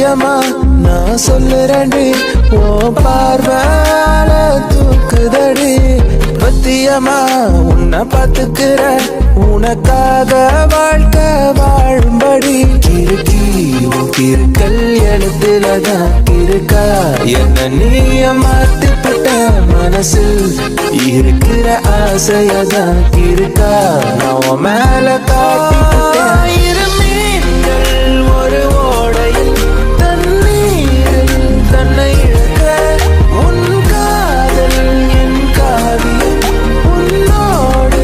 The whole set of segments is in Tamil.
சத்தியமா நான் சொல்லுறேன்டி ஓ பார்வால தூக்குதடி பத்தியமா உன்னை பார்த்துக்கிற உனக்காக வாழ்க்கை வாழும்படி கிறுக்கி உன் கிறுக்கல் எழுத்துலதான் இருக்கா என்ன நீய மாத்திப்பட்ட மனசில் இருக்கிற ஆசையதான் இருக்கா நான் மேல காட்டிப்பட்ட ஒரு ஓடையில் தண்ணீரில் தன்னை இழக்க உன் காதல் என் காவியம் உன்னோடு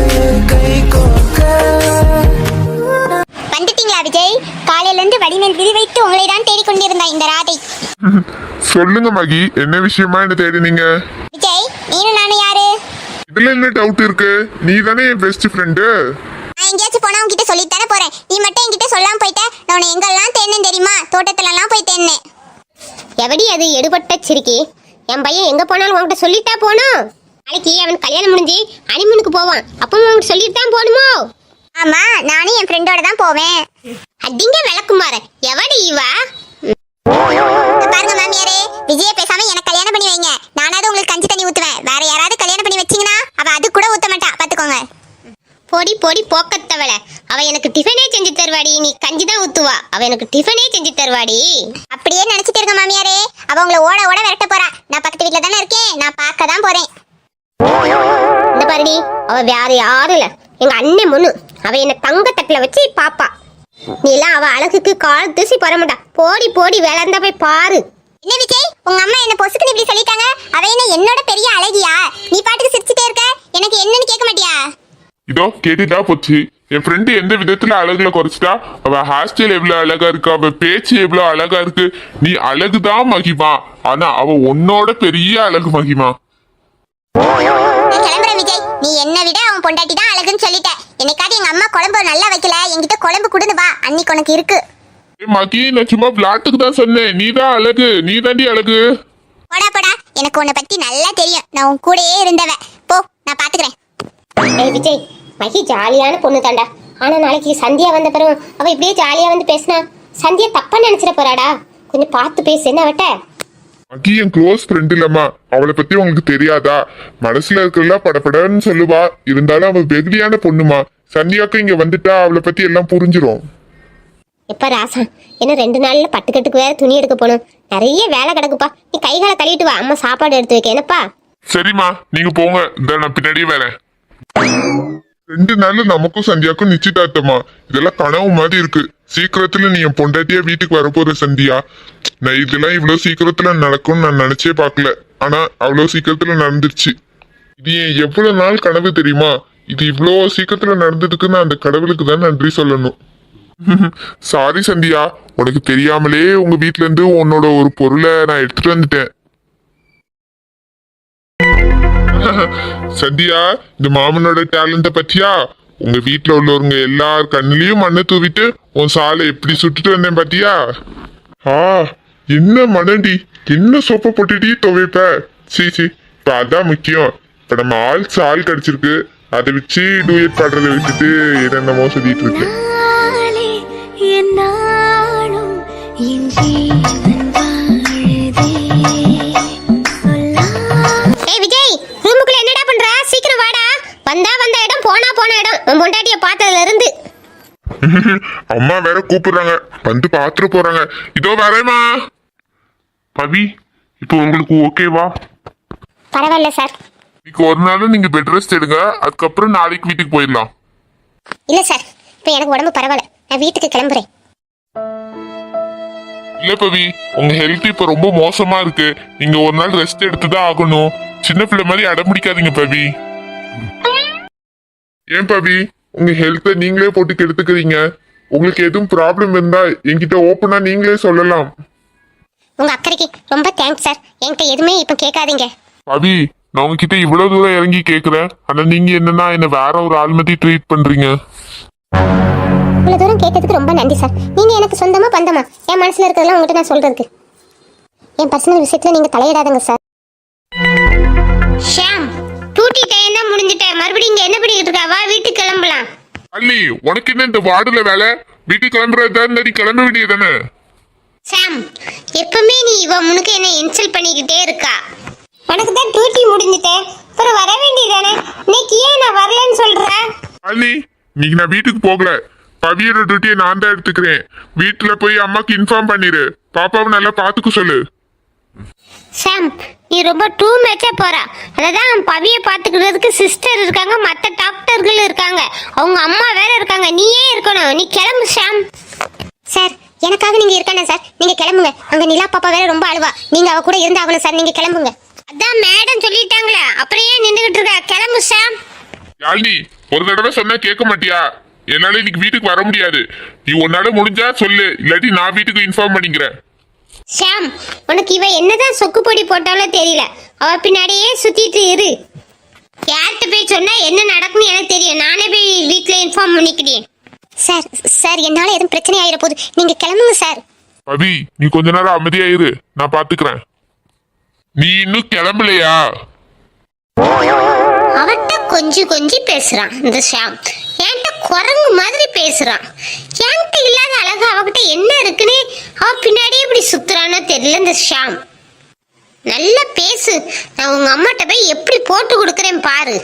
கை கோக்க. வந்துட்டீங்களா விஜய்? காலையில இருந்து வடிமேல் விதி வைத்து உங்களை தான் தேடிக்கொண்டிருந்தா இந்த ராதை. சொல்லுங்க மகி, என்ன விஷயமா என்ன தேடினீங்க? விஜய், நீனும் நானும் யாரு? இதுல என்ன டவுட் இருக்கு? நீ தானே என் பெஸ்ட் ஃப்ரெண்டு. நான் எங்கேயாச்சும் போனா உன்கிட்ட சொல்லிட்டு தானே போறேன். நீ மட்டும் என்கிட்ட சொல்லாம போயிட்ட. நான் உன்னை எங்கெல்லாம் தேடினேன் தெரியுமா? தோட்டத்துல எல்லாம் போய் தேடினேன். எவடி அது எடுபட்ட சிரிக்கி? என் பையன் எங்க போனாலும் உன்கிட்ட சொல்லிட்டா போகணும். நாளைக்கு அவன் கல்யாணம் முடிஞ்சு ஹனிமூனுக்கு போவான். அப்போ உன்கிட்ட சொல்லிட்டு தான் போகணுமோ? ஆமா, நானும் என் ஃப்ரெண்டோட தான் போவேன். அடிங்க விளக்குமாற, எவடி இவா? பாருங்க மாமியாரே, விஜய பேசாம எனக்கு கல்யாணம் பண்ணி வைங்க. நானாவது உங்களுக்கு கஞ்சி தண்ணி ஊத்துவேன். வேற யாராவது கல்யாணம் பண்ணி வச்சீங்கன்னா அவ அது கூட ஊத்த மாட்டா, பாத்துக்கோங்க. பொடி பொடி போக்கத்தவள, அவ எனக்கு டிஃபனே செஞ்சு தருவாடி. நீ கஞ்சி தான் ஊத்துவா, அவ எனக்கு டிஃபனே செஞ்சு தருவாடி. அப்படியே நினைச்சிட்டு இருக்க மாமியாரே. அவ உங்களை ஓட ஓட விரட்ட போறா. நான் பக்கத்து வீட்டுல தானே இருக்கேன், நான் பார்க்க தான் போறேன். இந்த பாருடி, அவ வேற யாரும் இல்ல, எங்க அண்ணன் முன்னு. அவ என்ன தங்க தட்டுல வச்சு பாப்பா. நீ எல்லாம் அவ அழகுக்கு கால் தூசி போற மாட்டா. போடி போடி வேலை போய் பாரு. என்ன விஜய், உங்க அம்மா என்ன பொசுக்குன்னு இப்படி சொல்லிட்டாங்க? அவ என்ன என்னோட பெரிய அழகியா? நீ பாட்டுக்கு சிரிச்சுட்டே இருக்க. எனக்கு என்னன்னு கேட்க மாட்டியா? இதோ கேட்டுட்டா போச்சு. என் ஃப்ரெண்டு எந்த விதத்துல அழகுல குறைச்சிட்டா? அவ ஹேர் ஸ்டைல் எவ்வளவு அழகா இருக்கு, அவ பேச்சு எவ்வளவு அழகா இருக்கு. நீ அழகுதான் மகிமா, ஆனா அவ உன்னோட பெரிய அழகு மகிமா. நான் கிளம்புறேன் விஜய். நீ என்ன விட அவன் பொண்டாட்டி தான் அழகுன்னு சொல்லிட்ட. என்னைக்காவது எங்க அம்மா குழம்பு நல்லா வைக்கல, என்கிட்ட குழம்பு கொடுன்னு வா, அன்னைக்கு உனக்கு இருக்கு. மகி, நான் சும்மா விளாட்டுக்கு தான் சொன்னேன். நீதான் அழகு, நீ தாண்டி அழகு. போடா போடா, எனக்கு உன்னை பத்தி நல்லா தெரியும். நான் உன் கூடயே இருந்தவன். போ, நான் பாத்துக்கிறேன். ஏய் விஜய், மகி ஜாலியான பொண்ணு தாண்டா. ஆனா நாளைக்கு சந்தியா வந்த பிறகு அவ இப்படியே ஜாலியா வந்து பேசினா சந்தியா தப்பா நினைச்சிட போறாடா. கொஞ்சம் பார்த்து பேசு. என்ன வட்ட? மகி என் க்ளோஸ் ஃப்ரெண்ட் இல்லம்மா, அவளை பத்தி உங்களுக்கு தெரியாதா? மனசுல இருக்கிறதா படப்படன்னு சொல்லுவா. இருந்தாலும் அவ வெகுளியான பொண்ணுமா. சந்தியாக்கு இங்க வந்துட்டா அவளை பத்தி எல்லாம் புரிஞ்சிரும். எப்ப ராசா, என்ன 2 நாள்ல பட்டுக்கட்டுக்கு வேற துணி எடுக்க போகணும். நிறைய வேலை கிடக்குப்பா. நீ கைகால கழுவிட்டு வா, அம்மா சாப்பாடு எடுத்து வைக்க. என்னப்பா? சரிம்மா, நீங்க போங்க, இந்த நான் பின்னாடியே வரேன். 2 நாள்ல நமக்கும் சந்தியாக்கும் நிச்சயதார்த்தமா? இதெல்லாம் கனவு மாதிரி இருக்கு. சீக்கிரத்துல நீ என் பொண்டாட்டியா வீட்டுக்கு வரப்போற சந்தியா. நான் இதெல்லாம் இவ்வளவு சீக்கிரத்துல நடக்கும்னு நான் நினைச்சே பார்க்கல. ஆனா அவ்வளவு சீக்கிரத்துல நடந்துருச்சு. இது எவ்வளவு நாள் கனவு தெரியுமா? இது இவ்வளவு சீக்கிரத்துல நடந்ததுக்கு நான் அந்த கடவுளுக்கு தான் நன்றி சொல்லணும். சாரி சந்தியா, உனக்கு தெரியாமலே உங்க வீட்ல இருந்து உன்னோட ஒரு பொருளை நான் எடுத்துட்டு வந்துட்டேன். சந்தியா, இந்த மாமனோட டேலண்ட பத்தியா? உங்க வீட்டுல உள்ளவங்க எல்லார் கண்ணிலையும் மண்ணை தூவிட்டு உன் சாலை எப்படி சுட்டுட்டு வந்தேன் பாத்தியா? என்ன மனடி, என்ன சோப்பை போட்டுட்டி துவைப்ப? சீச்சி, இப்ப அதான் முக்கியம். இப்ப நம்ம ஆள் சால் கிடைச்சிருக்கு, அதை வச்சு டூயட் பாடுறத விட்டுட்டு என்னென்னமோ சொல்லிட்டு இருக்கு. பொண்டாட்டிய பார்த்ததுல இருந்து அம்மா வேற கூப்பிடுறாங்க, வந்து பாத்துட்டு போறாங்க. இதோ வரேமா. பவி, இப்போ உங்களுக்கு ஓகேவா? பரவாயில்ல சார். இன்னைக்கு ஒரு நாள் நீங்க பெட் ரெஸ்ட் எடுங்க, அதுக்கப்புறம் நாளைக்கு வீட்டுக்கு போயிடலாம். இல்ல சார், இப்போ எனக்கு உடம்பு பரவாயில்ல, நான் வீட்டுக்கு கிளம்புறேன். இல்ல பவி, உங்க ஹெல்த் இப்ப ரொம்ப மோசமா இருக்கு. நீங்க ஒரு நாள் ரெஸ்ட் எடுத்துதான் ஆகணும். சின்ன பிள்ளை மாதிரி அடம்பிடிக்காதீங்க பவி. ஏன் பவி, உங்க ஹெல்த்தை நீங்களே போட்டு கெடுத்துக்கிறீங்க? உங்களுக்கு எதுவும் ப்ராப்ளம் இருந்தா என்கிட்ட ஓப்பனா நீங்களே சொல்லலாம். உங்க அக்கறைக்கு ரொம்ப தேங்க்ஸ் சார். என்கிட்ட எதுவுமே இப்ப கேட்காதீங்க. பவி, நான் உங்ககிட்ட இவ்வளவு தூரம் இறங்கி கேக்குறேன், ஆனா நீங்க என்னன்னா என்ன வேற ஒரு ஆள் மாதிரி ட்ரீட் பண்றீங்க. இவ்வளவு தூரம் கேட்டதுக்கு ரொம்ப நன்றி சார். நீங்க எனக்கு சொந்தமா பந்தமா, என் மனசுல இருக்கிறதெல்லாம் உங்ககிட்ட நான் சொல்றதுக்கு. என் பர்சனல் விஷயத்துல நீங்க தலையிடாதுங்க சார். ஷாம், டூட்டி டைம் தான் முடிஞ்சிட்டேன். மறுபடியும் இங்க என்ன பண்ணிட்டு இருக்கா? வா வீட்டுக்கு கிளம்பலாம். அல்லி, உனக்கு என்ன இந்த வார்டுல வேலை? வீட்டுக்கு கிளம்புறது கிளம்ப வேண்டியதானே? சாம், இவ முனுக்கு என்ன இன்சல்ட் பண்ணிக்கிட்டே இருக்கா. உனக்கு தான் டியூட்டி முடிஞ்சிட்டேன், அப்புறம் வர வேண்டியதானே. இன்னைக்கு ஏன் நான் வரலன்னு சொல்றேன்? அண்ணி, இன்னைக்கு நான் வீட்டுக்கு போகல. பவியோட டியூட்டியை நான் தான் எடுத்துக்கிறேன். வீட்டுல போய் அம்மாக்கு இன்ஃபார்ம் பண்ணிரு. பாப்பாவை நல்லா பாத்துக்க சொல்லு. சாம், நீ ரொம்ப டூ மேட்சா போறா. அதான் பவிய பாத்துக்கிறதுக்கு சிஸ்டர் இருக்காங்க, மத்த டாக்டர்கள் இருக்காங்க, அவங்க அம்மா வேற இருக்காங்க. நீயே இருக்கணும். நீ கிளம்பு சாம். சார் எனக்காக நீங்க இருக்கணும் சார், நீங்க கிளம்புங்க. அங்க நிலா பாப்பா வேற ரொம்ப அழுவா, நீங்க அவ கூட இருந்தாகணும் சார், நீங்க கிளம்புங்க. அதான் மேடம் சொல்லிட்டாங்களே, அப்புறம் ஏன் நின்றுகிட்டு இருக்க? கிளம்பு சாம். யாழ்னி, ஒரு தடவை சொன்னா கேட்க மாட்டியா? என்னால இன்னைக்கு வீட்டுக்கு வர முடியாது. நீ உன்னால முடிஞ்சா சொல்லு, இல்லாட்டி நான் வீட்டுக்கு இன்ஃபார்ம் பண்ணிக்கிறேன். ஷாம், உனக்கு இவ என்னதான் சொக்கு பொடி போட்டாலும் தெரியல. அவ பின்னாடியே சுத்திட்டு இரு. யார்கிட்ட போய் சொன்னா என்ன நடக்கும்னு எனக்கு தெரியும். நானே போய் வீட்டுல இன்ஃபார்ம் பண்ணிக்கிறேன். சார் சார் என்னால எதுவும் பிரச்சனை ஆயிர போகுது, நீங்க கிளம்புங்க சார். பவி, நீ கொஞ்ச நேரம் அமைதியா இரு, நான் பாத்துக்கிறேன். நீ இன்னும் கிளம்பலையா? அவட்ட கொஞ்சி பேசுறான் இந்த ஷாம். என்கிட்ட குரங்கு மாதிரி பேசுறான். என்கிட்ட இல்லாத அழகு அவகிட்ட என்ன இருக்குன்னு அவ பின்னாடியே இப்படி சுத்துறானோ தெரியல இந்த ஷாம். நல்லா பேசு, நான் உங்க அம்மாட்ட போய் எப்படி போட்டு கொடுக்குறேன் பாரு.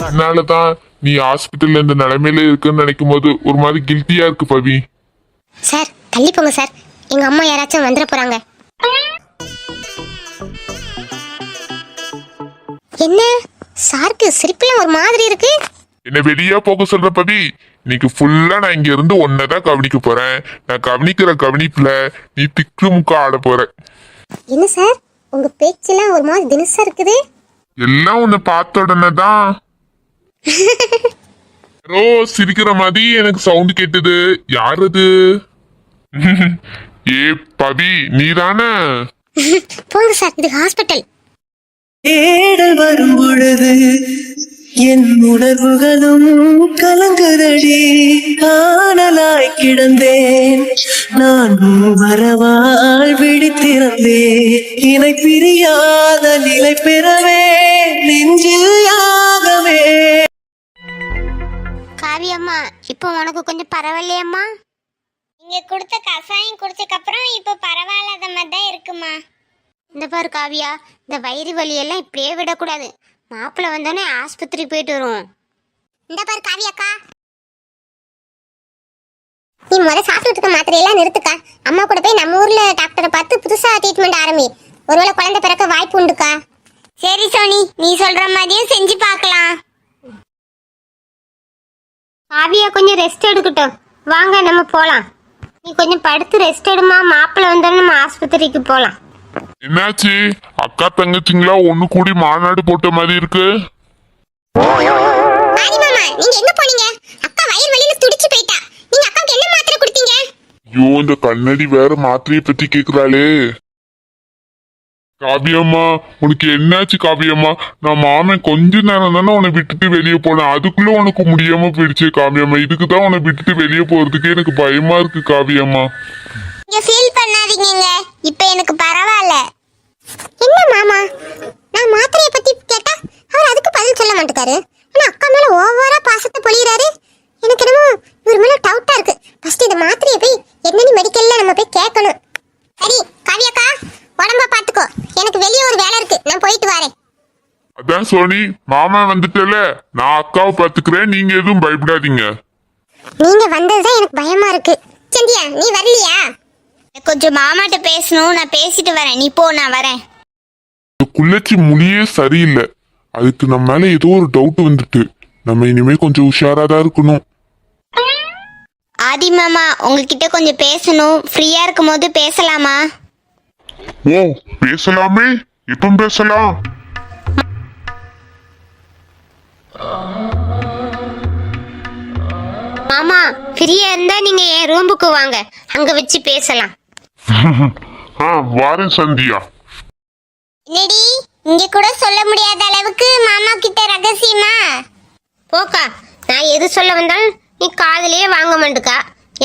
அதனாலதான் நீ ஹாஸ்பிட்டல்ல இந்த நிலைமையில இருக்குன்னு நினைக்கும் போது ஒரு மாதிரி கில்ட்டியா இருக்கு பவி. சார் தள்ளி போங்க சார், எங்க அம்மா யாராச்சும் வந்துட போறாங்க. என்ன சாருக்கு சிரிப்புலாம் ஒரு மாதிரி இருக்கு. என்ன வெளியே போக சொல்ற பவி? இன்னைக்கு ஃபுல்லா நான் இங்க இருந்து ஒன்னதான் கவனிக்க போறேன். நான் கவனிக்கிற கவனிப்புல நீ திக்கு முக்கா ஆட போற. என்ன சார் உங்க பேச்செல்லாம் ஒரு மாதிரி தினசா இருக்குது. எல்லாம் உன்னை பார்த்த உடனே தான் யாரோ சிரிக்கிற மாதிரி எனக்கு சவுண்ட் கேட்டது. யார் அது? ஏ பவி, நீதானே? போங்க சார், இது ஹாஸ்பிட்டல். தேடல் வரும் பொழுது என் உணர்வுகளும் கலங்குதடி. காணலாய் கிடந்தேன் நான் வரவால் விழித்திருந்தேன். இணை பிரியாத நிலை பெறவே நெஞ்சில் யாகவே. காவியம்மா, இப்போ உனக்கு கொஞ்சம் பரவாயில்லையம்மா? நீங்க கொடுத்த கசாயம் குடிச்சதுக்கு அப்புறம் இப்ப பரவாயில்லாத மாதிரி தான் இருக்குமா. இந்த பாரு காவியா, இந்த வயிறு வலியெல்லாம் இப்படியே விடக்கூடாது. மாப்பிள்ளை வந்தோடனே ஆஸ்பத்திரி போயிட்டு வருவோம். இந்த பாரு காவியாக்கா, நீ சாப்பிட்டு இருக்க மாத்திரையெல்லாம் நிறுத்துக்கா. அம்மா கூட போய் நம்ம ஊர்ல டாக்டரை பார்த்து புதுசா ட்ரீட்மெண்ட் ஆரம்பி. ஒருவேளை குழந்தை பிறக்க வாய்ப்பு உண்டுக்கா. சரி சோனி, நீ சொல்ற மாதிரியும் செஞ்சு பார்க்கலாம். காவியா கொஞ்சம் ரெஸ்ட் எடுக்கட்டும், வாங்க நம்ம போலாம். நீ கொஞ்சம் படுத்து ரெஸ்ட் எடுமா, மாப்பிள்ளை வந்தோடனே நம்ம ஆஸ்பத்திரிக்கு போலாம். என்னாச்சு? அக்கா தங்கச்சிங்களா ஒண்ணு கூடி மாநாடு போட்ட மாதிரி இருக்கு. ஆதி மாமா, நீங்க எங்க போனீங்க? அக்கா வயிறு வலியில துடிச்சு போயிட்டா. நீங்க அக்காக்கு என்ன மாத்திரை கொடுத்தீங்க? ஐயோ, இந்த கண்ணடி வேற மாத்திரையை பத்தி கேக்குறாளே. காவியம்மா, உனக்கு என்னாச்சு காவியம்மா? நான் மாமன் கொஞ்ச நேரம் தானே உன்னை விட்டுட்டு வெளியே போனேன், அதுக்குள்ள உனக்கு முடியாம போயிடுச்சு காவியம்மா. இதுக்குதான் உன்னை விட்டுட்டு வெளியே போறதுக்கு எனக்கு பயமா இருக்கு காவியம்மா. நீங்க ஃபீல் பண்ணாதீங்க, இப்ப எனக்கு பரவாயில்ல. என்ன மாமா, நான் மாத்திரையை பத்தி கேட்டா அவர் அதுக்கு பதில் சொல்ல மாட்டேக்காரு. ஆனா அக்கா மேல ஓவரா பாசத்தை பொழியறாரு. எனக்கு என்னமோ இவர் மேல டவுட்டா இருக்கு. ஃபர்ஸ்ட் இந்த மாத்திரையை போய் என்னன்னு மெடிக்கல்ல நம்ம போய் கேட்கணும். சரி காவியாக்கா, உடம்ப பாத்துக்கோ, எனக்கு வெளியே ஒரு வேலை இருக்கு, நான் போயிட்டு வரேன். அதான் சோனி, மாமா வந்துட்டல, நான் அக்காவை பாத்துக்கிறேன், நீங்க எதுவும் பயப்படாதீங்க. நீங்க வந்ததுதான் எனக்கு பயமா இருக்கு. சந்தியா, நீ வரலையா? கொஞ்சம் மாமாட்ட பேசணும், நான் பேசிட்டு வரேன். நீ போ, நான் வரேன். இந்த குள்ளச்சி மொழியே சரியில்லை. அதுக்கு நம்ம மேல ஏதோ ஒரு டவுட் வந்துட்டு. நம்ம இனிமே கொஞ்சம் உஷாராதான் இருக்கணும். ஆதி மாமா, உங்ககிட்ட கொஞ்சம் பேசணும். ஃப்ரீயா இருக்கும் போது பேசலாமா? ஓ, பேசலாமே. எப்ப பேசலாம்? மாமா, ஃப்ரீயா இருந்தா நீங்க என் ரூமுக்கு வாங்க, அங்க வச்சு பேசலாம். வாரேன் சந்தியா. என்னடி, இங்க கூட சொல்ல முடியாத அளவுக்கு மாமா கிட்ட ரகசியமா? போக்கா, நான் எது சொல்ல வந்தாலும் நீ காதுலயே வாங்க மாட்டுக்கா.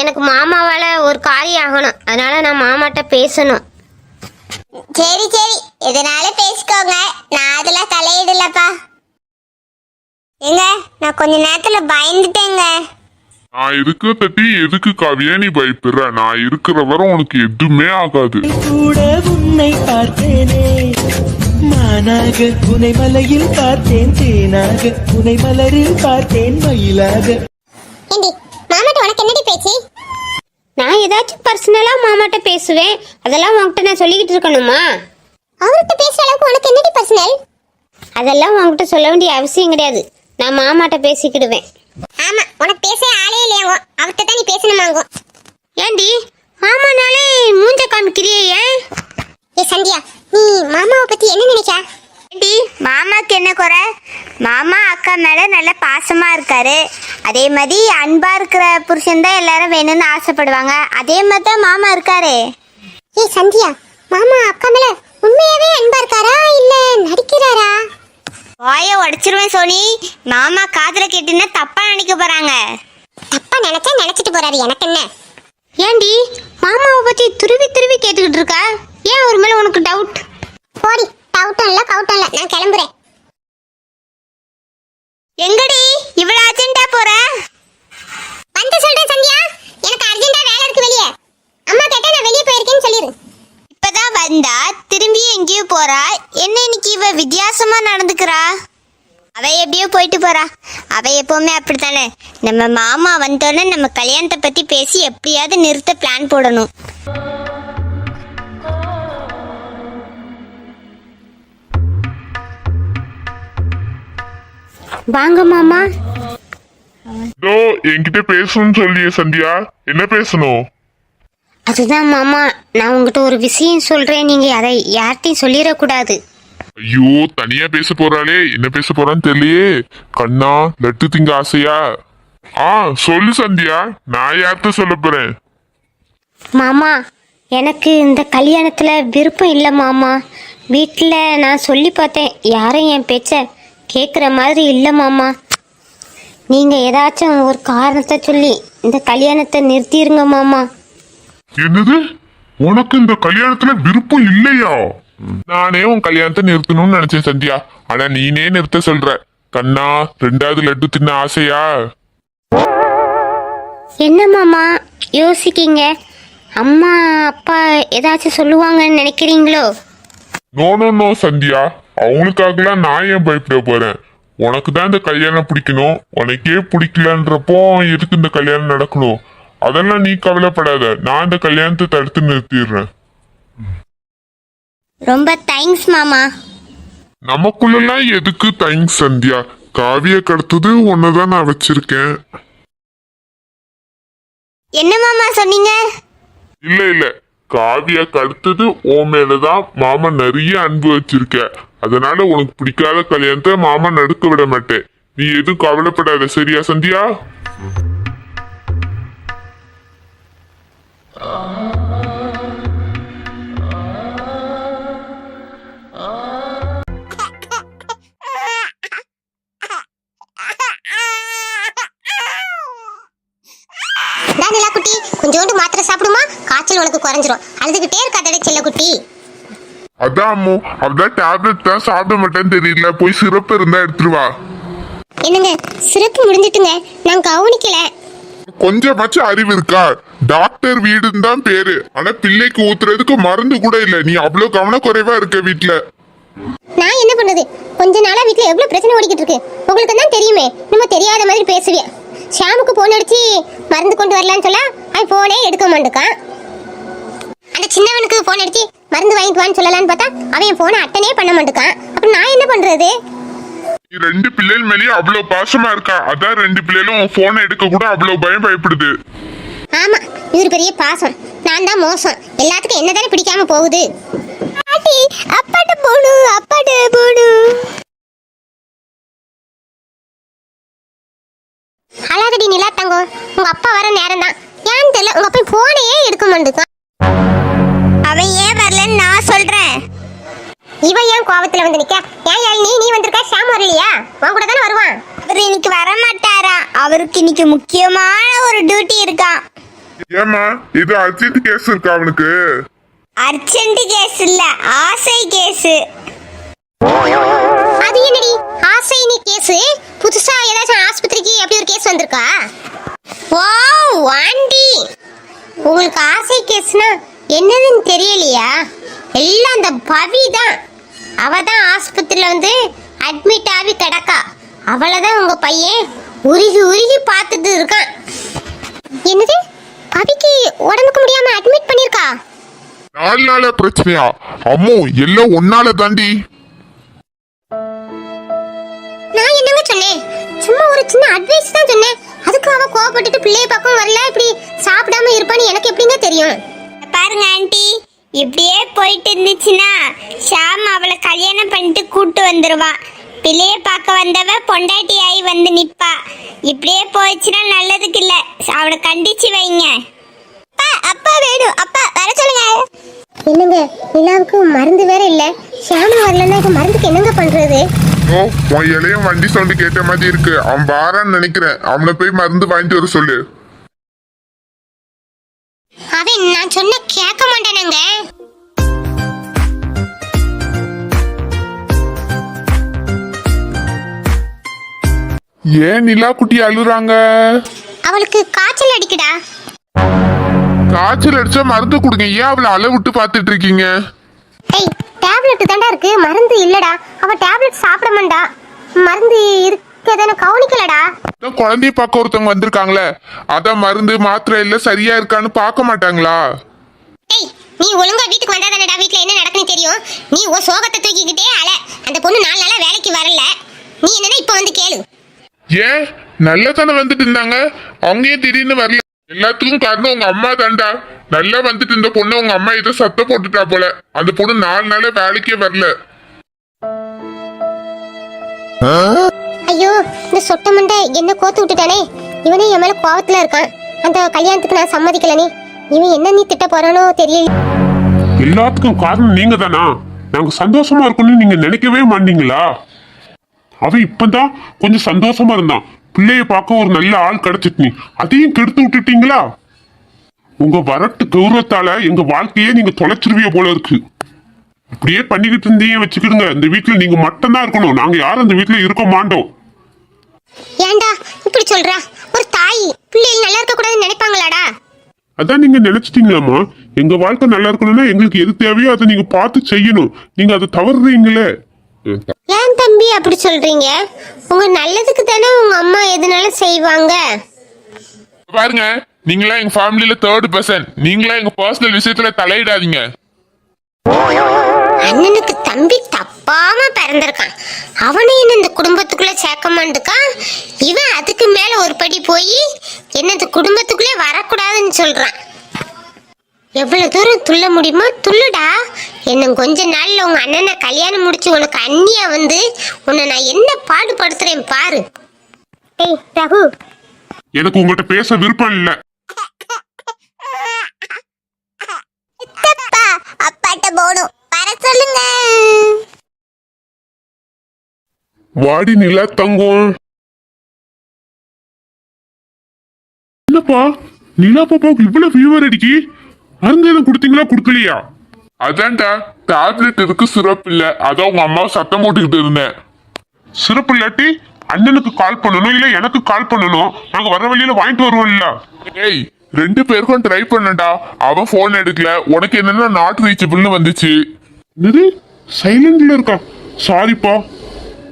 எனக்கு மாமாவால ஒரு காரியம் ஆகணும், அதனால நான் மாமாட்ட பேசணும். சரி சரி, எதனால பேசிக்கோங்க, நான் அதுல தலையிடலப்பா. ஏங்க, நான் கொஞ்ச நேரத்துல பயந்துட்டேங்க. நான் இருக்கிற தட்டி எதுக்கு காவியா நீ பயப்படுற? நான் இருக்கிற வரை உனக்கு எதுவுமே ஆகாது. கூட உன்னை பார்த்தேனே, மானாக உனை மலையில் பார்த்தேன், தேனாக உனை மலரில் பார்த்தேன், மயிலாக. ஏண்டி மாமாட்ட உனக்கு என்னடி பேச்சு? நான் ஏதாச்சும் பர்சனலா மாமாட்ட பேசுவேன், அதெல்லாம் உன்கிட்ட நான் சொல்லிக்கிட்டு இருக்கணுமா? அவர்கிட்ட பேசுற அளவுக்கு உனக்கு என்னடி பர்சனல்? அதெல்லாம் உன்கிட்ட சொல்ல வேண்டிய அவசியம் கிடையாது. நான் மாமாட்ட பேசிக்கிடுவேன். ஆமா, உனக்கு பேச ஆளே இல்லையாங்கோ, அவர்கிட்ட தான் நீ பேசணுமாங்கோ. ஏண்டி மாமானாலே மூஞ்ச காமிக்கிறியே ஏன்? ஏ சந்தியா, நீ மாமாவை பத்தி என்ன நினைச்சா? ஏண்டி மாமாக்கு என்ன குறை? மாமா அக்கா மேல நல்ல பாசமா இருக்காரு. அதே மாதிரி அன்பா இருக்கிற புருஷன் தான் எல்லாரும் வேணும்னு ஆசைப்படுவாங்க. அதே மாதிரி தான் மாமா இருக்காரு. ஏ சந்தியா, மாமா அக்கா மேல உண்மையாவே அன்பா இருக்காரா இல்ல நடிக்கிறாரா? வாய உடைச்சிருவேன் சோனி. மாமா காதுல கேட்டுன்னா தப்பா நினைக்க போறாங்க. தப்பா நினைச்சா நினைச்சிட்டு போறாரு, எனக்கு என்ன? ஏண்டி மாமாவை பத்தி துருவி துருவி கேட்டுக்கிட்டு இருக்கா? ஏன் ஒரு மேல உனக்கு டவுட்? போடி, டவுட்டும் இல்ல கவுட்டும் இல்ல, நான் கிளம்புறேன். எங்கடி இவ்வளவு அர்ஜென்ட்டா போற? வந்து சொல்றேன் சந்தியா, எனக்கு அர்ஜென்ட்டா வேலை இருக்கு வெளியே. அம்மா கேட்டா நான் வெளியே போயிருக்கேன்னு சொல்லிரு. இப்பதான் வந்தா திரும்பி எங்கேயோ போறா. என்ன இன்னைக்கு இவ வித்தியாசமா நடந்துக்கிறா? அவ எப்படியோ போயிட்டு போறா. அவ எப்பவுமே அப்படித்தானே. நம்ம மாமா வந்தோடனே நம்ம கல்யாணத்தை பத்தி பேசி எப்படியாவது நிறுத்த பிளான் போடணும். வாங்க மாமா. இதோ என்கிட்ட பேசணும்னு சொல்லியே சந்தியா, என்ன பேசணும்? அதுதான் மாமா, நான் உங்ககிட்ட ஒரு விஷயம் சொல்றேன், நீங்க அதை யார்கிட்டையும் சொல்லிடக்கூடாது. ஐயோ, தனியா பேச போறாளே, என்ன பேச போறான்னு தெரியலையே. கண்ணா, லட்டு திங்க ஆசையா? சொல்லு சந்தியா, நான் யார்கிட்ட சொல்ல போறேன்? மாமா, எனக்கு இந்த கல்யாணத்துல விருப்பம் இல்லை மாமா. வீட்டில் நான் சொல்லி பார்த்தேன், யாரும் என் பேச்ச கேட்குற மாதிரி இல்லை மாமா. நீங்க ஏதாச்சும் ஒரு காரணத்தை சொல்லி இந்த கல்யாணத்தை நிறுத்திடுங்க மாமா. என்னது, உனக்கு இந்த கல்யாணத்துல விருப்பம் இல்லையா? நானே உன் கல்யாணத்தை நிறுத்தணும்னு நினைச்சேன் சந்தியா, ஆனா நீனே நிறுத்த சொல்ற. கண்ணா, 2வது லட்டு தின்ன ஆசையா? என்ன மாமா யோசிக்கீங்க? அம்மா அப்பா ஏதாச்சும் சொல்லுவாங்கன்னு நினைக்கிறீங்களோ? நோ நோ நோ சந்தியா, அவங்களுக்காகலாம் நான் ஏன் பயப்பட போறேன்? உனக்கு தான் இந்த கல்யாணம் பிடிக்கணும். உனக்கே பிடிக்கலன்றப்போ எதுக்கு இந்த கல்யாணம் நடக்கணும்? அதெல்லாம் நீ கவலைப்படாத, நான் இந்த கல்யாணத்தை தடுத்து நிறுத்திடுறேன். ரொம்ப தேங்க்ஸ் மாமா. நமக்குள்ளலாம் எதுக்கு தேங்க்ஸ் சந்தியா? காவிய கடத்தது ஒன்னதான் நான் வச்சிருக்கேன். என்ன மாமா சொன்னீங்க? இல்ல, காவியா கடத்தது உன் மேலதான். மாமா நிறைய அன்பு வச்சிருக்க, அதனால உனக்கு பிடிக்காத கல்யாணத்தை மாமா நடக்க விட மாட்டேன். நீ எதுவும் கவலைப்படாத, சரியா சந்தியா? குட்டி, கொஞ்சோண்டு மாத்திரை சாப்பிடுமா, காய்ச்சல் உனக்கு குறைஞ்சிரும். அழுதுகிட்டே இருக்காதடே செல்ல குட்டி. அதான் அம்மு, அதான் டேப்லெட் தான் சாப்பிட மாட்டேன்னு தெரியல, போய் சிறப்பு இருந்தா எடுத்துட்டு வா. என்னங்க, சிறப்பு முடிஞ்சிட்டுங்க, நான் கவனிக்கல. கொஞ்சமாச்சும் அறிவு இருக்கா? டாக்டர் வீடுன்னு தான் பேரு, ஆனா பிள்ளைக்கு ஊத்துறதுக்கு மருந்து கூட இல்ல. நீ அவ்வளவு கவனக்குறைவா இருக்க வீட்டுல. நான் என்ன பண்றது, கொஞ்ச நாளா வீட்டுல எவ்வளவு பிரச்சனை ஓடிக்கிட்டு இருக்கு, உங்களுக்கு தான் தெரியுமே. நம்ம தெரியாத மாதிரி பேசுவேன். ஷாமுக்கு போன் அடிச்சு மருந்து கொண்டு வரலான்னு சொல்ல அவன் போனே எடுக்க மாட்டேக்கான். அந்த சின்னவனுக்கு போன் அடிச்சு மருந்து வாங்கிட்டு வான்னு சொல்லலான்னு பார்த்தா அவன் போனை அட்டனே பண்ண மாட்டேக்கான். அப்புறம் நான் என்ன பண்றது? நீ 2 பிள்ளைகள் மேலேயும் அவ்வளவு பாசமா இருக்கா, அதான் 2 பிள்ளைகளும் போனை எடுக்க கூட அவ்வளவு பயப்படுது. ஆமா, இவர் பெரிய பாசம், நான் தான் மோசம். எல்லாத்துக்கும் என்னதானே பிடிக்காம போகுது. அப்பாட்ட போடு, அப்பாட்ட போடு. அழாதடி நிலா தங்கம், உங்க அப்பா வர நேரம் தான். ஏன்னு தெரியல, உங்க அப்பா போனையே எடுக்க மாட்டேங்கான். அவன் ஏன் வரலன்னு நான் சொல்றேன். இவன் ஏன் கோவத்துல வந்து நிக்க? ஏன் நீ வந்திருக்க? ஷாம் வரலையா? உன் கூட தானே வருவான். அவர் இன்னைக்கு வர மாட்டாரா? அவருக்கு இன்னைக்கு முக்கியமான ஒரு டியூட்டி இருக்கான். ஏமா, இது அர்ஜென்ட் கேஸ் இருக்கா அவனுக்கு? அர்ஜென்ட் கேஸ் இல்ல, ஆசை கேஸ். அது என்னடி ஆசை நீ கேஸ்? புதுசா ஏதாச்சும் ஆஸ்பத்திரிக்கு அப்படி ஒரு கேஸ் வந்திருக்கா? வாவ் ஆண்டி, உங்களுக்கு ஆசை கேஸ்னா என்னதுன்னு தெரியலையா? எல்லாம் அந்த பவி தான். அவ தான் ஆஸ்பத்திரியில வந்து அட்மிட் ஆகி கிடக்கா. அவளை தான் உங்க பையன் உருகி உருகி பார்த்துட்டு இருக்கான். என்னது, பவிக்கு உடம்புக்கு முடியாம அட்மிட் பண்ணிருக்கா? 4 நாள பிரச்சனையா? அம்மோ எல்லாம் ஒன்னால தாண்டி. நான் என்னங்க சொன்னேன்? சும்மா ஒரு சின்ன அட்வைஸ் தான் சொன்னேன். அதுக்கு அவ கோவப்பட்டுட்டு பிள்ளைய பக்கம் வரல, இப்படி சாப்பிடாம இருப்பான்னு எனக்கு எப்படிங்க தெரியும்? பாருங்க ஆண்டி, இப்படியே போயிட்டு இருந்துச்சுன்னா ஷாம் அவளை கல்யாணம் பண்ணிட்டு கூட்டு வந்துருவான். பிள்ளைய பார்க்க வந்தவ பொண்டாட்டி ஆகி வந்து நிப்பா. இப்படியே போயிடுச்சுன்னா நல்லதுக்கு இல்ல. அவளை கண்டிச்சு வைங்க. அப்பா, அப்பா வேணும், அப்பா வர சொல்லுங்க. என்னங்க, நிலாவுக்கு மருந்து வேற இல்ல. ஷாமா வரலன்னா இப்ப மருந்துக்கு என்னங்க பண்றது? ஓ, உன் இலையும் வண்டி சவுண்டு கேட்ட மாதிரி இருக்கு. அவன் வாரான்னு நினைக்கிறேன். அவனை போய் மருந்து வாங்கிட்டு வர சொல்லு. அவன் நான் சொன்ன கேட்க மாட்டானுங்க. ஏன் நிலா குட்டி அழுறாங்க? அவளுக்கு காய்ச்சல் அடிக்குடா. காய்ச்சல் அடிச்சா மருந்து கொடுங்க. ஏன் அவளை அழ விட்டு பாத்துட்டு இருக்கீங்க? ஏய், டேப்லெட் தான்டா இருக்கு, மருந்து இல்லடா. அவ டேப்லெட் சாப்பிட மாட்டா. மருந்து இருக்கதான கவனிக்கலடா. குழந்தைய பார்க்க ஒருத்தவங்க வந்திருக்காங்களே, அதான் மருந்து மாத்திரை இல்ல சரியா இருக்கான்னு பார்க்க மாட்டாங்களா? ஏய், நீ ஒழுங்கா வீட்டுக்கு வந்தாதானடா வீட்ல என்ன நடக்குன்னு தெரியும். நீ ஒரு சோகத்தை தூக்கிக்கிட்டே அல. அந்த பொண்ணு 4 நாளா வேலைக்கு வரல. நீ என்னன்னா இப்ப வந்து கேளு. ஏன் நல்லா தானே வந்துட்டு இருந்தாங்க, அவங்க ஏன் திடீர்னு வரல? எல்லாத்துக்கும் காரணம் உங்க அம்மா தாண்டா. நல்லா வந்துட்டு இருந்த பொண்ணு உங்க அம்மா ஏதோ சத்தம் போட்டுட்டா போல. அந்த பொண்ணு 4 நாளா வேலைக்கே வரல. ஐயோ, இந்த சொட்ட மண்டை என்ன கோத்து விட்டுட்டானே. இவனே என் மேல கோவத்துல இருக்கான். அந்த கல்யாணத்துக்கு நான் சம்மதிக்கலனே. இவன் என்ன நீ திட்ட போறானோ தெரியல. எல்லாத்துக்கும் காரணம் நீங்க தானா? நாங்க சந்தோஷமா இருக்கணும்னு நீங்க நினைக்கவே மாட்டீங்களா? அவன் இப்பதான் கொஞ்சம் சந்தோஷமா இருந்தான். பிள்ளைய பார்க்க ஒரு நல்ல ஆள் கிடைச்சிட்டு அதையும் கெடுத்து விட்டுட்டீங்களா? உங்க வரட்டு கௌரவத்தால எங்க வாழ்க்கையே நீங்க தொலைச்சிருவிய போல இருக்கு. இப்படியே பண்ணிக்கிட்டு இருந்தீங்க வச்சுக்கிடுங்க. இந்த வீட்டுல நீங்க மட்டும்தான் இருக்கணும். நாங்க யாரும் அந்த வீட்டுல இருக்க மாட்டோம். ஏன்டா இப்படி சொல்றா? ஒரு தாய் பிள்ளைகள் நல்லா இருக்க கூடாதுன்னு நினைப்பாங்களாடா? அதான் நீங்க நினைச்சிட்டீங்களாமா? எங்க வாழ்க்கை நல்லா இருக்கணும்னா எங்களுக்கு எது தேவையோ அதை நீங்க பார்த்து செய்யணும். நீங்க அதை தவறுறீங்களே. ஏன் தம்பி அப்படி சொல்றீங்க? உங்க நல்லதுக்கு தானே உங்க அம்மா எதுனாலும் செய்வாங்க. பாருங்க, நீங்களா எங்க ஃபேமிலியில 3rd பர்சன். நீங்களா எங்க பர்சனல் விஷயத்துல தலையிடாதீங்க. அண்ணனுக்கு தம்பி தப்பாம பிறந்திருக்கான். அவனையும் இந்த குடும்பத்துக்குள்ள சேர்க்க மாட்டுக்கான். இவன் அதுக்கு மேல ஒரு படி போய் என்ன இந்த குடும்பத்துக்குள்ளே வரக்கூடாதுன்னு சொல்றான். எவ்வளவு தூரம் துள்ள முடியுமோ துள்ளுடா. இன்னும் கொஞ்ச நாள்ல உங்க அண்ணனை கல்யாணம் முடிச்சு உனக்கு அண்ணியா வந்து உன்னை நான் என்ன பாடுபடுத்துறேன் பாரு. ஏய் ரகு, எனக்கு உங்கள்கிட்ட பேச விருப்பம் இல்ல. அப்பாட்ட போணும், வர சொல்லுங்க. வாடி நிலா தங்கம். என்னப்பா நிலா பாப்பாவுக்கு இவ்வளவு ஃபீவர் அடிக்கி? மருந்து எதுவும் கொடுத்தீங்களா கொடுக்கலையா? அதான்டா, டேப்லெட் இருக்கு, சிரப் இல்ல. அதான் உங்க அம்மாவை சத்தம் போட்டுக்கிட்டு இருந்தேன். சிறப்பு இல்லாட்டி அண்ணனுக்கு கால் பண்ணணும், இல்ல எனக்கு கால் பண்ணணும். நாங்க வர வழியில வாங்கிட்டு வருவோம் இல்ல. ஏய், 2 பேருக்கும் ட்ரை பண்ணடா. அவன் போன் எடுக்கல. உனக்கு என்னன்னா நாட் ரீச்சபிள்னு வந்துச்சு. என்னது சைலண்ட்ல இருக்கா? சாரிப்பா,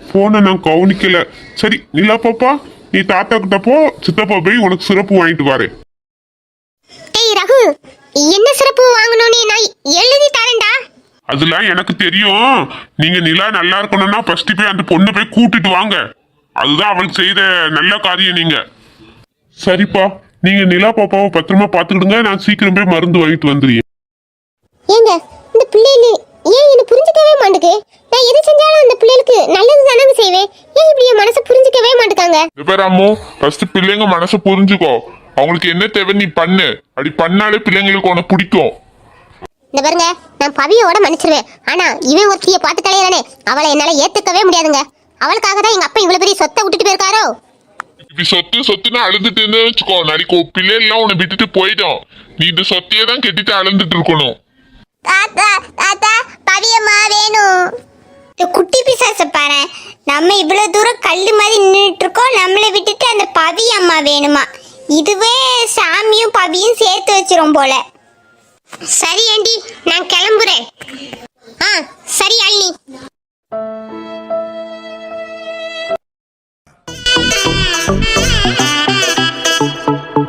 போனை நான் கவனிக்கல. சரி நிலா பாப்பா, நீ தாத்தா கிட்ட போ, சித்தப்பா போய் உனக்கு சிறப்பு வாங்கிட்டு வரேன். ஏய் ரகு, என்ன சிறப்பு வாங்கணும்னு நான் எழுதி தரேன்டா. அதெல்லாம் எனக்கு தெரியும். நீங்க நிலா நல்லா இருக்கணும்னா ஃபர்ஸ்ட் போய் அந்த பொண்ணை போய் கூட்டிட்டு வாங்க. அதுதான் அவளுக்கு செய்த நல்ல காரியம். நீங்க சரிப்பா, நீங்க நிலா பாப்பாவை பத்திரமா பாத்துக்கிடுங்க. நான் சீக்கிரம் போய் மருந்து வாங்கிட்டு வந்துடுறேன். ஏங்க, இந்த பிள்ளைகள் ஏன் என்ன புரிஞ்சுக்கவே மாட்டேங்குது? நான் எது செஞ்சாலும் அந்த பிள்ளைகளுக்கு நல்லது தானே செய்வேன். ஏன் இப்படி என் மனசை புரிஞ்சுக்கவே மாட்டேங்காங்க? அம்மோ, ஃபர்ஸ்ட் பிள்ளைங்க மனசை புரிஞ்சுக்கோ. அவங்களுக்கு என்ன தேவை நீ பண்ணு. அப்படி பண்ணாலே பிள்ளைங்களுக்கு உனக்கு பிடிக்கும். இந்த பாருங்க, நான் பவியோட மன்னிச்சிருவேன். ஆனா இவன் ஒருத்திய பார்த்துட்டாலே தானே அவளை என்னால ஏத்துக்கவே முடியாதுங்க. அவளுக்காக தான் எங்க அப்பா இவ்வளவு பெரிய சொத்தை விட்டுட்டு போயிருக்காரோ. இப்படி சொத்துன்னு அழுதுட்டு இருந்தே வச்சுக்கோ, நாளைக்கு பிள்ளைலாம் உன்னை விட்டுட்டு போயிடும். நீ இந்த சொத்தையே தான் கெட்டிட்டு அழுந்துட்டு இருக்கணும். தாத்தா தாத்தா, பவியம்மா வேணும். இந்த குட்டி பிசாச பாரு, நம்ம இவ்வளவு தூரம் கல்லு மாதிரி நின்றுட்டு இருக்கோம். நம்மளை விட்டுட்டு அந்த பவி அம்மா வேணுமா? இதுவே சாமியும் பவியும் சேர்த்து வச்சிரும் போல. சரி ஆண்டி, நான் கிளம்புறேன். சரி அண்ணி.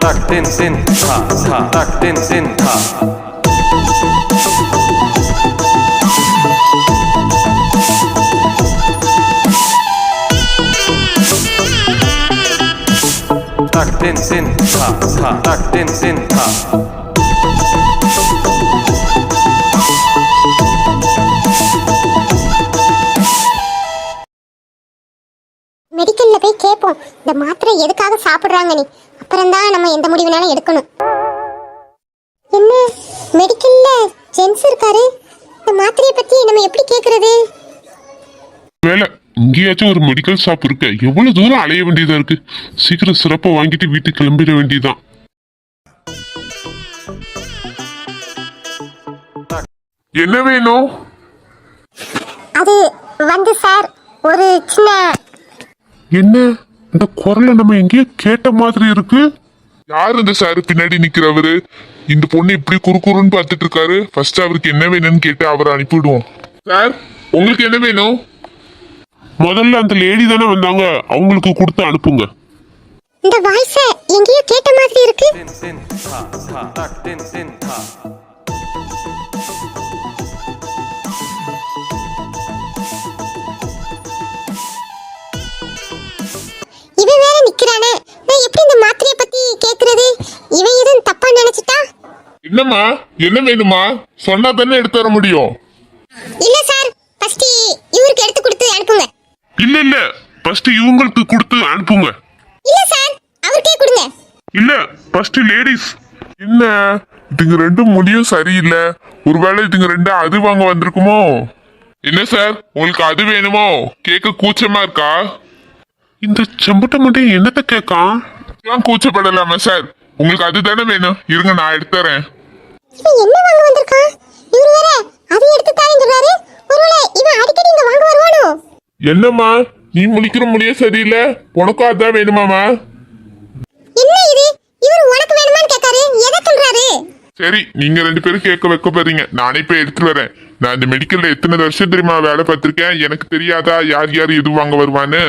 Tak tin tin ta ta tak tin tin ta. Tak tin tin ta ta tak tin tin ta. மெடிக்கல்ல போய் கேட்போம், இந்த மாத்திரை எதுக்காக சாப்பிடுறாங்க நீ, அப்புறம்தான் நம்ம எந்த முடிவுனாலும் எடுக்கணும். என்ன மெடிக்கல்ல ஜென்ஸ் இருக்காரு, இந்த மாத்திரையை பத்தி நம்ம எப்படி கேக்குறது? வேலை இங்கேயாச்சும் ஒரு மெடிக்கல் ஷாப் இருக்கு. எவ்வளவு தூரம் அலைய வேண்டியதா இருக்கு. சீக்கிரம் சிறப்பை வாங்கிட்டு வீட்டுக்கு கிளம்பிட வேண்டியதுதான். என்ன வேணும்? அது வந்து சார், ஒரு சின்ன என்ன இந்த குரலை நம்ம எங்கேயோ கேட்ட மாதிரி இருக்கு. யார் இந்த சார் பின்னாடி நிக்கிறவரு? இந்த பொண்ணு இப்படி குறுக்குறுன்னு பார்த்துட்டு இருக்காரு. ஃபர்ஸ்ட் அவருக்கு என்ன வேணும்னு கேட்டு அவரை அனுப்பிவிடுவோம். சார், உங்களுக்கு என்ன வேணும்? முதல்ல அந்த லேடி தானே வந்தாங்க, அவங்களுக்கு கொடுத்து அனுப்புங்க. இந்த வாய்ஸ எங்கேயோ கேட்ட மாதிரி இருக்கு. Tin tin ta ta tak tin tin ta. இவன் வேற நிக்கிறானே, நான் எப்படி இந்த மாத்திரையை பத்தி கேக்குறது? இவன் எதுவும் தப்பா நினைச்சிட்டா? என்னம்மா, என்ன வேணுமா? சொன்னா தானே எடுத்து வர முடியும். இல்ல சார், ஃபர்ஸ்ட் இவருக்கு எடுத்து கொடுத்து அனுப்புங்க. இல்ல இல்ல, ஃபர்ஸ்ட் இவங்களுக்கு கொடுத்து அனுப்புங்க. இல்ல சார், அவருக்கே கொடுங்க. இல்ல ஃபர்ஸ்ட் லேடிஸ். என்ன இதுங்க ரெண்டும் முடியும் சரியில்லை. ஒருவேளை இதுங்க ரெண்டும் அது வாங்க வந்திருக்குமோ? என்ன சார், உங்களுக்கு அது வேணுமோ? கேட்க கூச்சமா இருக்கா? இந்த செம்பட்ட மட்டும் என்னத்த கேட்கான்? ஏன் கூச்சப்படலாமா சார்? உங்களுக்கு அது தானே வேணும். இருங்க, நான் எடுத்து தரேன். இவன் என்ன வாங்க வந்திருக்கான்? இவரு வேற அதை எடுத்து தாரேன்னு சொல்றாரு. ஒருவேளை இவன் அடிக்கடி இங்க வாங்க வருவானோ? என்னம்மா, நீ முழிக்கிற முடிய சரியில்லை. உனக்கும் அதான் வேணுமாமா? என்ன இது, இவரு உனக்கு வேணுமான்னு கேட்காரு, எதை சொல்றாரு? சரி, நீங்க ரெண்டு பேரும் கேட்க வைக்க போறீங்க. நானே போய் எடுத்துட்டு வரேன். நான் இந்த மெடிக்கல்ல எத்தனை வருஷம் தெரியுமா வேலை பார்த்திருக்கேன். எனக்கு தெரியாதா யார் யார் எது வாங்க வருவான்னு?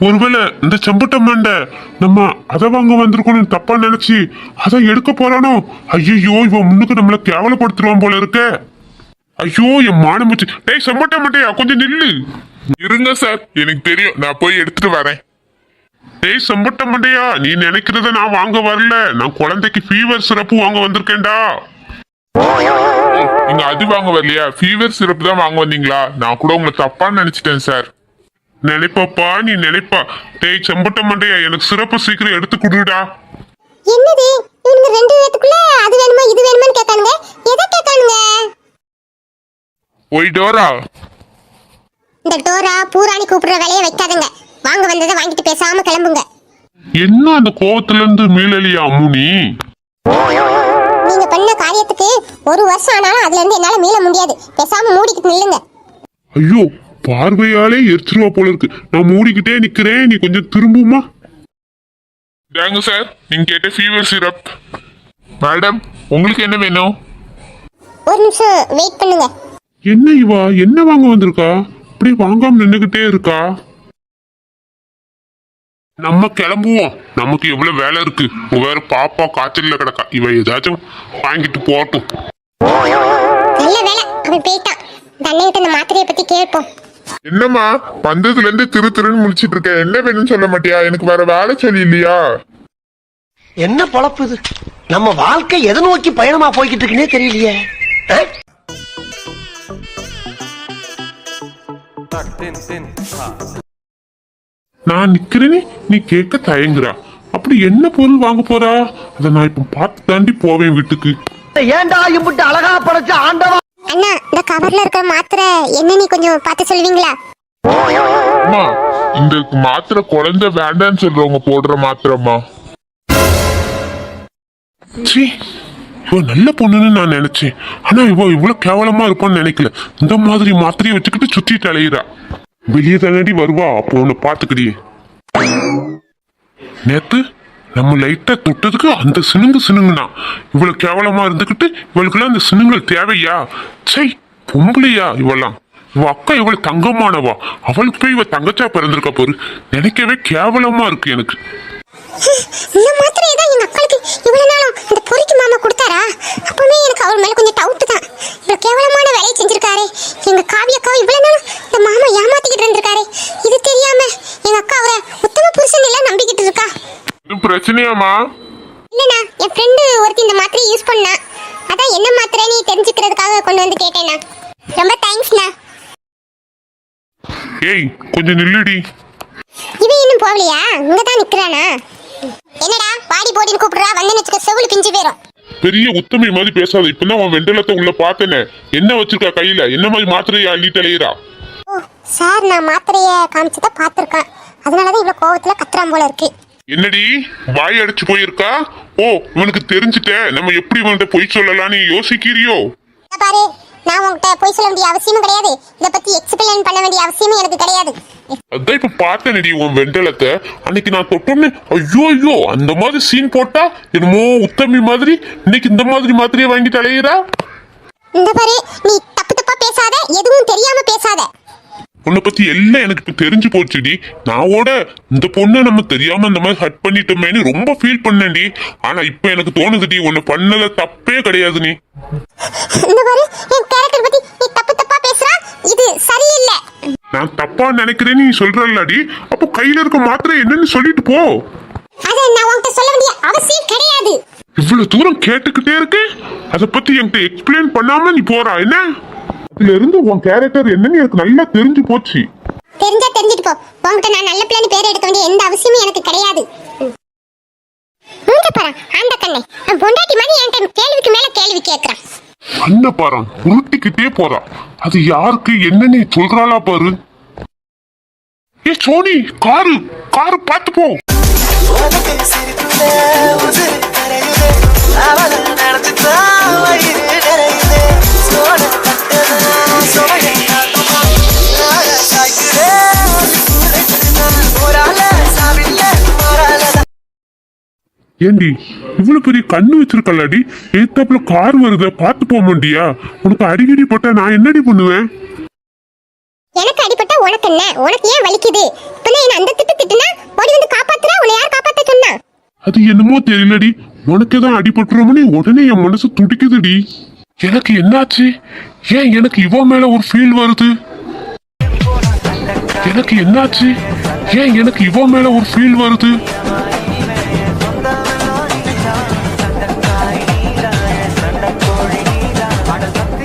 ஒருவேளை இந்த செம்பட்ட மண்டை நம்ம அதை வாங்க வந்திருக்கோம்னு தப்பா நினைச்சு அதை எடுக்க போறானோ? ஐயோ, இவன் முன்னுக்கு நம்மள கேவலப்படுத்துருவான் போல இருக்க. ஐயோ, என் மானம் போச்சு. டேய் செம்பட்ட மண்டையா, கொஞ்சம் நில்லு. இருங்க சார், எனக்கு தெரியும். நான் போய் எடுத்துட்டு வரேன். டேய் செம்பட்ட மண்டையா, நீ நினைக்கிறத நான் வாங்க வரல. நான் குழந்தைக்கு ஃபீவர் சிறப்பு வாங்க வந்திருக்கேன்டா. நீங்க அது வாங்க வரலையா? ஃபீவர் சிரப் தான் வாங்க வந்தீங்களா? நான் கூட உங்களை தப்பா நினைச்சிட்டேன் சார். நினைப்பப்பா, நீ நினைப்பா. டேய் செம்பட்ட மண்டையா, எனக்கு சிறப்பு சீக்கிரம் எடுத்து கொடுடா. என்னது, இவனுங்க ரெண்டு பேத்துக்குள்ள அது வேணுமா இது வேணுமான்னு கேட்கானுங்க. எதை கேட்கானுங்க? ஒய் டோரா, இந்த டோரா பூராணி கூப்பிடுற வேலையை வைக்காதுங்க. வாங்க வந்ததை வாங்கிட்டு பேசாம கிளம்புங்க. என்ன அந்த கோவத்துல இருந்து மீளலியா அம்முனி? நீங்க பண்ண காரியத்துக்கு ஒரு வருஷம் ஆனாலும் அதுல இருந்து என்னால மீள முடியாது. பேசாம மூடிக்கிட்டு நில்லுங்க. ஐயோ, பார்வையாலே எரிச்சிருவா போல இருக்கு. நான் மூடிக்கிட்டே நிக்கிறேன், நீ கொஞ்சம் திரும்புமா? தேங்க சார், நீங்க கேட்ட ஃபீவர் சிரப். மேடம், உங்களுக்கு என்ன வேணும்? ஒரு நிமிஷம் வெயிட் பண்ணுங்க. என்ன இவா என்ன வாங்க வந்திருக்கா? இப்படி வாங்காம நின்னுகிட்டே இருக்கா. நம்ம கிளம்புவோம், நமக்கு எவ்வளவு வேலை இருக்கு. வேற பாப்பா காய்ச்சல்ல கிடக்கா. இவ ஏதாச்சும் வாங்கிட்டு போட்டும். நல்ல வேலை அவன் போயிட்டான். இந்த அண்ணன்கிட்ட இந்த மாத்திரையை பத்தி கேட்போம். என்னம்மா, வந்ததுல இருந்து திருன்னு முடிச்சிட்டு இருக்க. என்ன வேணும்னு சொல்ல மாட்டியா? எனக்கு வேற வேலை சொல்லி இல்லையா? என்ன பொழப்பு இது? நம்ம வாழ்க்கை எதை நோக்கி பயணமா போய்கிட்டு இருக்குன்னே தெரியலையே. Tak tin tin ta. நான் நிக்கிறேனே, நீ கேட்க தயங்குறா. அப்படி என்ன பொருள் வாங்க போறா? அதை நான் இப்ப பார்த்து தாண்டி போவேன் வீட்டுக்கு. ஏன்டா இம்புட்டு அழகா படைச்ச ஆண்டவா? அண்ணா, இந்த கவர்ல இருக்கிற மாத்திரை என்னன்னு கொஞ்சம் பார்த்து சொல்லுவீங்களா? அம்மா, இந்த மாத்திரை குழந்தை வேண்டான்னு சொல்றவங்க போடுற மாத்திரம்மா. சீ, இவ நல்ல பொண்ணுன்னு நான் நினைச்சேன். ஆனா இவ இவ்வளவு கேவலமா இருப்பான்னு நினைக்கல. இந்த மாதிரி மாத்திரையை வச்சுக்கிட்டு சுத்திட்டு அலையிறா. வெளியே தானடி வருவா, அப்போ உன்னை பாத்துக்கிடியே. நேத்து நம்ம லைட்டா தொட்டதுக்கு அந்த சினுங்குனா இவ்வளவு கேவலமா இருந்துகிட்டு இவளுக்கெல்லாம் அந்த சினுங்கள் தேவையா? சை, பொம்பளையா இவெல்லாம்? இவ அக்கா இவ்வளவு தங்கமானவா, அவளுக்கு போய் இவ தங்கச்சா பிறந்திருக்கா போரு. நினைக்கவே கேவலமா இருக்கு எனக்கு. இந்த மாத்திரையை தான் எங்க அக்காளுக்கு இவ்வளவு நாளும் அந்த பொறிக்கு மாமா கொடுத்தாரா? அப்பவுமே எனக்கு அவள் மேல கொஞ்சம் டவுட் தான். இவ்வளவு கேவலமான வேலையை செஞ்சிருக்காரு எங்க காவிய அக்காவை. இவ்வளவு நாளும் இந்த மாமா ஏமாத்திக்கிட்டு இருந்திருக்காரு. இது தெரியாம எங்க அக்கா அவரை உத்தம புருஷன் எல்லாம் நம்பிக்கிட்டு இருக்கா. இது பிரச்சனையாமா? இல்லண்ணா, என் ஃப்ரெண்டு ஒருத்தி இந்த மாத்திரையை யூஸ் பண்ணா. அதான் என்ன மாத்திரை நீ தெரிஞ்சுக்கிறதுக்காக கொண்டு வந்து கேட்டேண்ணா. ரொம்ப தேங்க்ஸ்ண்ணா. ஏய், கொஞ்சம் நில்லுடி. இவன் இன்னும் போகலையா? இங்கதான் நிக்கிறானா? என்னடா பாடி போடின்னு கூப்பிடுறா? வந்து வச்சுக்க செவுளு பிஞ்சு போயிரும். பெரிய உத்தமி மாதிரி பேசாத. இப்பதான் அவன் வெண்டலத்தை உள்ள பார்த்தனே. என்ன வச்சிருக்கா கையில? என்ன மாதிரி மாத்திரையை அள்ளிட்டு அலையிறா? ஓ சார், நான் மாத்திரையை காமிச்சதை பார்த்துருக்கேன். அதனாலதான் இவ்வளவு கோவத்துல கத்துறான் போல இருக்கு. என்னடி வாய் அடிச்சு போயிருக்கா? ஓ, இவனுக்கு தெரிஞ்சுட்ட நம்ம எப்படி இவன்கிட்ட பொய் சொல்லலாம்னு யோசிக்கிறியோ? பாரு, நான் உன்கிட்ட போய் சொல்ல வேண்டிய அவசியமும் கிடையாது. இத பத்தி எக்ஸ்பிளைன் பண்ண வேண்டிய அவசியமும் எனக்கு கிடையாது. அதான் இப்ப பார்த்தேனடி உன் வெண்டலத்தை. அன்னைக்கு நான் தொட்டோன்னு ஐயோ ஐயோ அந்த மாதிரி சீன் போட்டா என்னமோ உத்தமி மாதிரி. இன்னைக்கு இந்த மாதிரி மாத்திரையை வாங்கிட்டு அலையிறா. இந்த பாரு, நீ தப்பு தப்பா பேசாத, எதுவும் தெரியாம பேசாத. உன்னை பத்தி எல்லாம் எனக்கு இப்ப தெரிஞ்சு போச்சுடி. நான் இந்த பொண்ணை நம்ம தெரியாம இந்த மாதிரி ஹட் பண்ணிட்டோமேன்னு ரொம்ப ஃபீல் பண்ணேன்டி. ஆனா இப்ப எனக்கு தோணுதுடி, உன்னை பண்ணல தப்பே கிடையாது. நீ இந்த பாரு, என் கேரக்டர் பத்தி நீ தப்பு தப்பா பேசுறா. இது சரியில்லை. நான் தப்பா நினைக்கிறேன்னு நீ சொல்றல்லடி. அப்போ கையில இருக்க மாத்திரை என்னன்னு சொல்லிட்டு போ. அத நான் உன்கிட்ட சொல்ல வேண்டிய அவசியம் கிடையாது. இவ்வளவு தூரம் கேட்டுக்கிட்டே இருக்கு, அத பத்தி என்கிட்ட எக்ஸ்பிளைன் பண்ணாம நீ போறா என்ன? இதுல இருந்து உன் கேரக்டர் என்னன்னு எனக்கு நல்லா தெரிஞ்சு போச்சு. தெரிஞ்சா தெரிஞ்சிட்டு போ. உன்கிட்ட நான் நல்ல பிளான் பேர் எடுக்க வேண்டிய எந்த அவசியமும் எனக்கு கிடையாது. மூஞ்ச பாரு, ஆண்ட கண்ணே, பொண்டாட்டி மாதிரி என்கிட்ட கேள்விக்கு மேல கேள்வி கேட்கறான். அண்ண பாரு, உருட்டிக்கிட்டே போறா. அது யாருக்கு என்னன்னு சொல்றாளா பாரு. ஏ சோனி, காரு பார்த்து போ. ஏண்டி இவ்வளவு பெரிய கண்ணு வச்சிருக்கலாடி? ஏத்தாப்புல கார் வருத பார்த்து போக மாட்டியா? உனக்கு அடிக்கடி போட்டா நான் என்னடி பண்ணுவேன்? எனக்கு அடிபட்டா உனக்கு என்ன? உனக்கு ஏன் வலிக்குது? இப்ப நான் அந்த திட்டுனா ஓடி வந்து காப்பாத்துறா. உன்னை யார் காப்பாத்த சொன்னா? அது என்னமோ தெரியலடி, உனக்குதான் அடிபட்டுறோம்னு உடனே என் மனசு துடிக்குதுடி. எனக்கு என்னாச்சு? ஏன் எனக்கு இவ மேல ஒரு ஃபீல் வருது? எனக்கு என்னாச்சு? ஏன் எனக்கு இவ மேல ஒரு ஃபீல் வருது?